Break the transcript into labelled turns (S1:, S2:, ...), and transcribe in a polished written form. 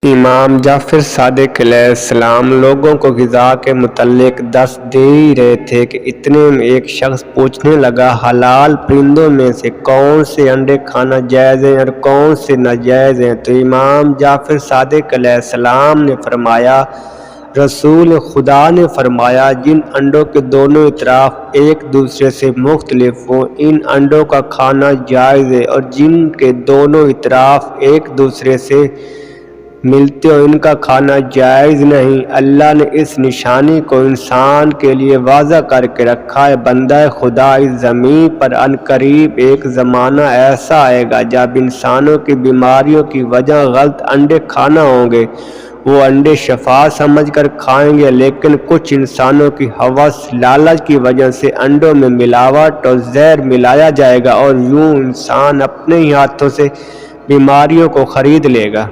S1: امام جعفر صادق علیہ السلام لوگوں کو غذا کے متعلق دس دے ہی رہے تھے کہ اتنے میں ایک شخص پوچھنے لگا، حلال پرندوں میں سے کون سے انڈے کھانا جائز ہیں اور کون سے ناجائز ہیں؟ تو امام جعفر صادق علیہ السلام نے فرمایا، رسول خدا نے فرمایا، جن انڈوں کے دونوں اطراف ایک دوسرے سے مختلف ہوں ان انڈوں کا کھانا جائز ہے، اور جن کے دونوں اطراف ایک دوسرے سے ملتے ہو ان کا کھانا جائز نہیں۔ اللہ نے اس نشانی کو انسان کے لیے واضح کر کے رکھا ہے۔ بندہ خدا، اس زمین پر عنقریب ایک زمانہ ایسا آئے گا جب انسانوں کی بیماریوں کی وجہ غلط انڈے کھانا ہوں گے۔ وہ انڈے شفا سمجھ کر کھائیں گے، لیکن کچھ انسانوں کی ہوس لالچ کی وجہ سے انڈوں میں ملاوٹ اور زہر ملایا جائے گا، اور یوں انسان اپنے ہی ہاتھوں سے بیماریوں کو خرید لے گا۔